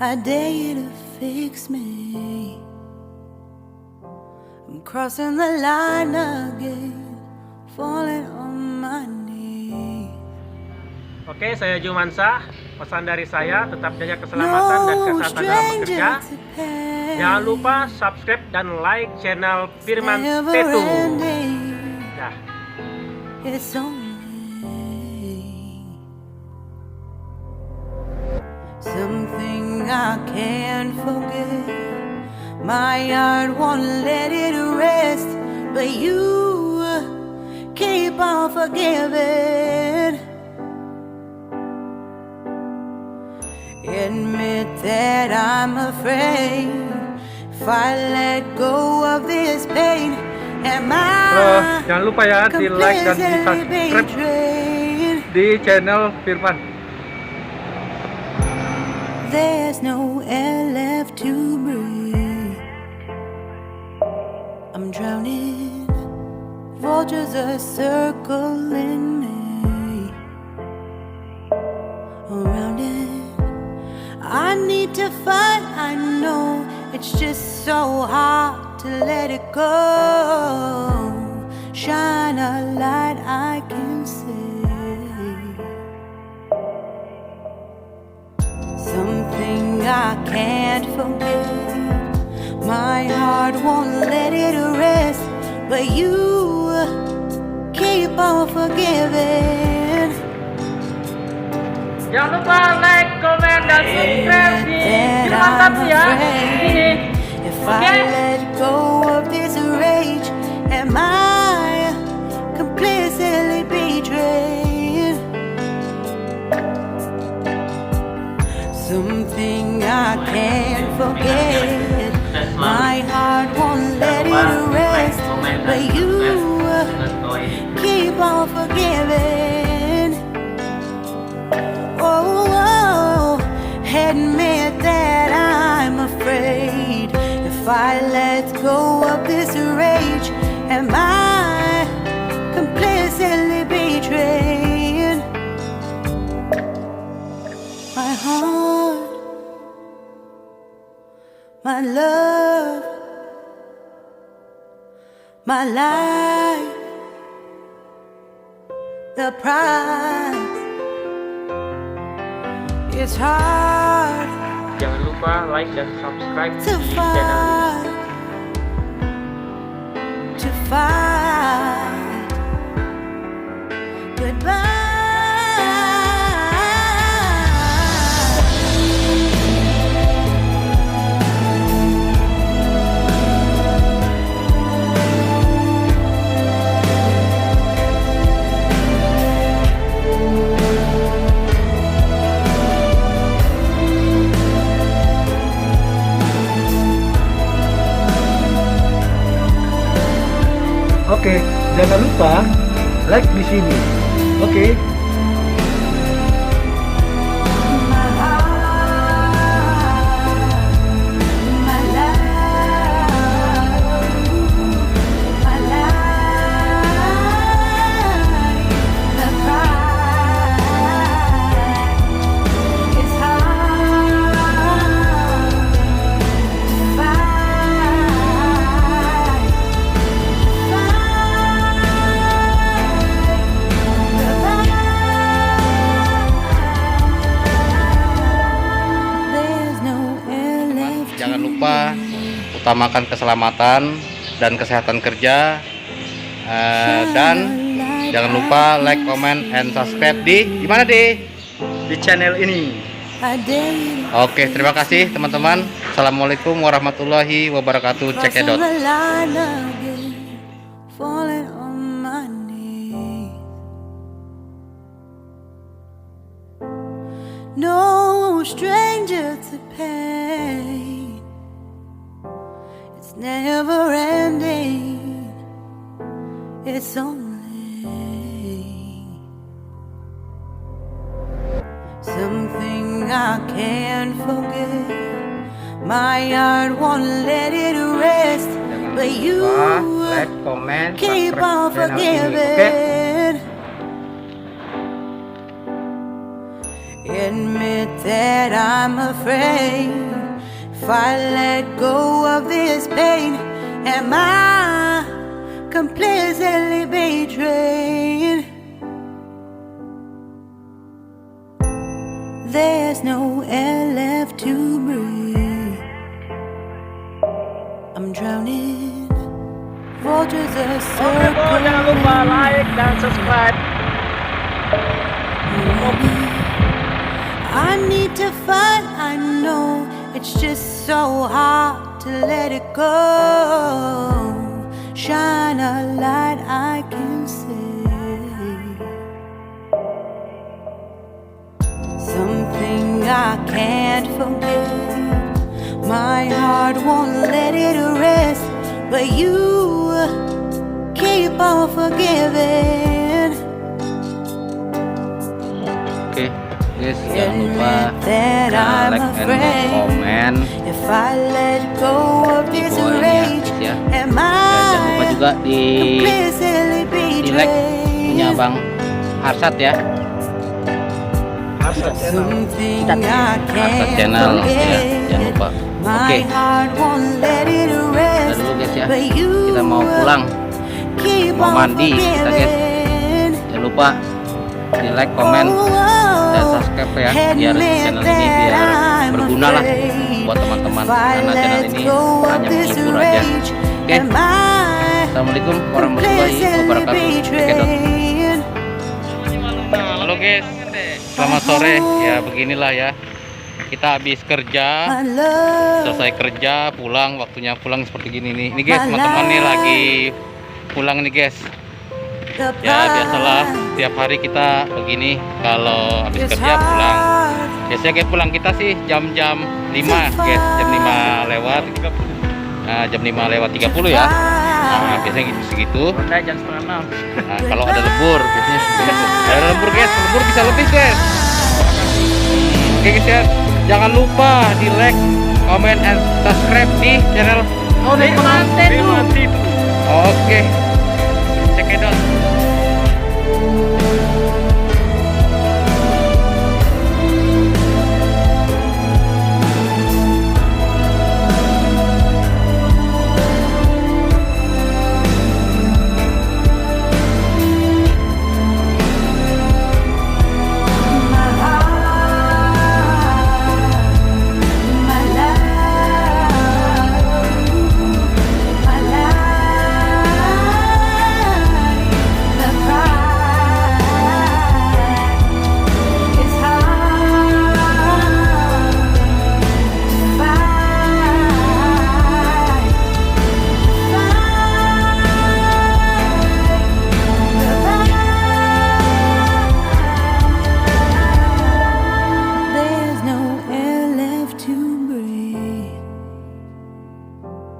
I dare you to fix me. I'm crossing the line again, falling on my knees. Oke, saya Jumansa. Pesan dari saya, tetap jaga keselamatan dan kesehatan dalam bekerja. Jangan lupa subscribe dan like channel Firman Tetu. Dah. It's only something I can't forget. My heart won't let it rest, but you keep on forgiving. Admit that I'm afraid if I let go of this pain. Jangan lupa ya di like dan di subscribe di channel Firman. There's no air left to breathe. I'm drowning. Vultures are circling me. Around it, I need to fight. I know it's just so hard to let it go. Shine a light I can see. Something I can't forget. My heart won't let it rest, but you keep on forgiving. Jangan lupa like, komen, dan subscribe di Firman Tetu ya. If I let go of this rage, am I completely betrayed? Something I can't forget. My heart won't let it rest, but you keep on forgiving. Oh, admit that I'm afraid. If I let go of this rage, am I completely betrayed? My heart, my love, my life, the price. It's hard. Jangan lupa like dan subscribe to di channel ini. To fight goodbye. Oke, jangan lupa like di sini. Oke. Jangan lupa utamakan keselamatan dan kesehatan kerja, dan jangan lupa like, comment, and subscribe di mana di channel ini. Oke, terima kasih teman-teman. Assalamualaikum warahmatullahi wabarakatuh. Cekidot. No stranger to pain. It's never ending. It's only something I can't forget. My heart won't let it rest, but you like, comment, keep on subscribe channel ini. forgiving. Admit that that I'm afraid if I let go of this pain, am I completely betrayed? There's no air left to breathe. I'm drowning. Vultures are Oke bro, jangan lupa like dan subscribe. I need to fight, I know it's just so hard to let it go. Shine a light I can see. Something I can't forget. My heart won't let it rest, but you keep on forgiving. Oke, guys, jangan lupa That I'm like and afraid komen if I let go of di this bawah ini rage, ya, am dan jangan lupa I juga di completely like punya betrayed? Bang Harsat ya, Something I Harsat can't channel ya, forget. jangan lupa. Oke, My heart won't let it udah rest, dulu guys ya, but you kita mau pulang, keep mau on mandi kita guys. forgiving. Jangan lupa di like, komen, dan subscribe ya, biar channel ini biar berguna lah buat teman-teman, karena channel ini hanya menghibur aja. Oke, assalamualaikum warahmatullahi wabarakatuh. Halo guys, selamat sore ya. Beginilah ya, kita habis kerja, selesai kerja, pulang, waktunya pulang seperti gini nih. Ini guys, teman-teman nih lagi pulang nih guys. Ya biasalah, tiap hari kita begini, kalau habis kerja pulang. Biasanya kayak pulang kita sih jam-jam 5 guys, jam 5 lewat, jam 5 lewat 30 ya. Nah, biasanya gitu segitu. Jam setengah 6. Nah, kalau ada lembur, biasanya segitu. Ada lembur guys, lembur bisa lebih guys. Oke guys ya, jangan lupa di like, comment, and subscribe di channel Dimana? Oke, check it out.